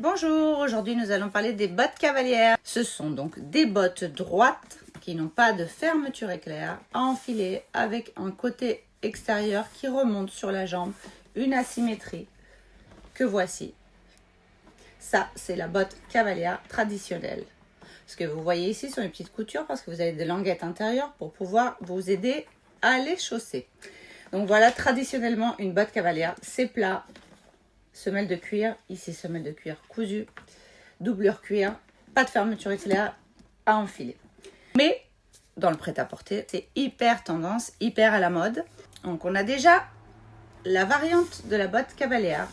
Bonjour, aujourd'hui nous allons parler des bottes cavalières. Ce sont donc des bottes droites qui n'ont pas de fermeture éclair à enfiler avec un côté extérieur qui remonte sur la jambe, une asymétrie que voici. Ça, c'est la botte cavalière traditionnelle. Ce que vous voyez ici sont les petites coutures parce que vous avez des languettes intérieures pour pouvoir vous aider à les chausser. Donc voilà, traditionnellement, une botte cavalière, c'est plat. Semelle de cuir, ici semelle de cuir cousue, doublure cuir, pas de fermeture éclair à enfiler. Mais dans le prêt-à-porter, c'est hyper tendance, hyper à la mode. Donc on a déjà la variante de la botte cavalière.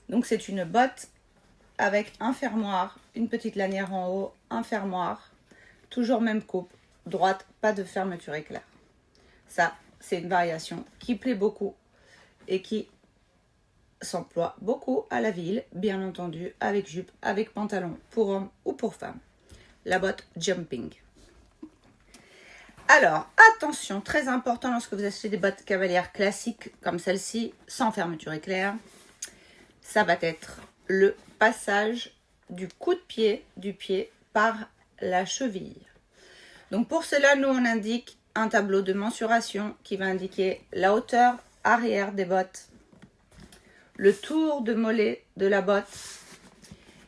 Donc c'est une botte avec un fermoir, une petite lanière en haut, un fermoir, toujours même coupe, droite, pas de fermeture éclair. Ça, c'est une variation qui plaît beaucoup et qui s'emploie beaucoup à la ville, bien entendu, avec jupe, avec pantalon, pour homme ou pour femme. La botte jumping. Alors, attention, très important lorsque vous achetez des bottes cavalières classiques comme celle-ci, sans fermeture éclair, ça va être le passage du coup de pied du pied par la cheville. Donc pour cela, nous on indique un tableau de mensuration qui va indiquer la hauteur arrière des bottes, le tour de mollet de la botte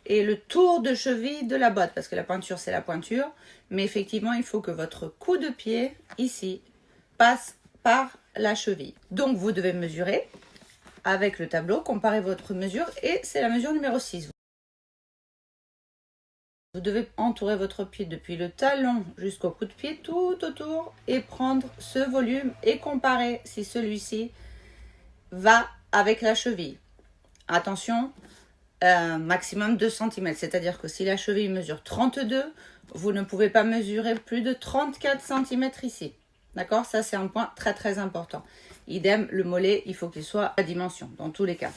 et le tour de cheville de la botte, parce que la pointure c'est la pointure, mais effectivement il faut que votre coup de pied ici passe par la cheville. Donc vous devez mesurer avec le tableau, comparer votre mesure et c'est la mesure numéro 6. Vous devez entourer votre pied depuis le talon jusqu'au coup de pied tout autour et prendre ce volume et comparer si celui-ci va avec la cheville. Attention, maximum 2 cm, c'est-à-dire que si la cheville mesure 32, vous ne pouvez pas mesurer plus de 34 cm ici. D'accord? Ça, c'est un point très très important. Idem, le mollet, il faut qu'il soit à dimension, dans tous les cas.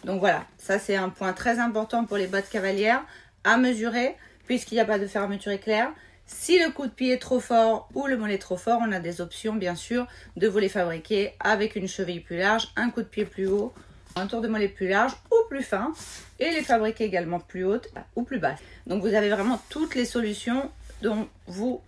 Donc voilà, ça c'est un point très important pour les bottes cavalières à mesurer, puisqu'il n'y a pas de fermeture éclair. Si le coup de pied est trop fort ou le mollet trop fort, on a des options, bien sûr, de vous les fabriquer avec une cheville plus large, un coup de pied plus haut, un tour de mollet plus large ou plus fin, et les fabriquer également plus hautes ou plus basses. Donc vous avez vraiment toutes les solutions dont vous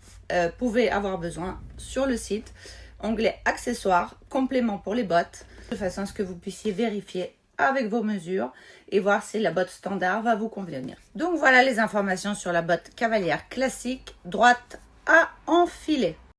pouvez avoir besoin sur le site. Onglet accessoires, compléments pour les bottes, de façon à ce que vous puissiez vérifier avec vos mesures et voir si la botte standard va vous convenir. Donc voilà les informations sur la botte cavalière classique, droite à enfiler.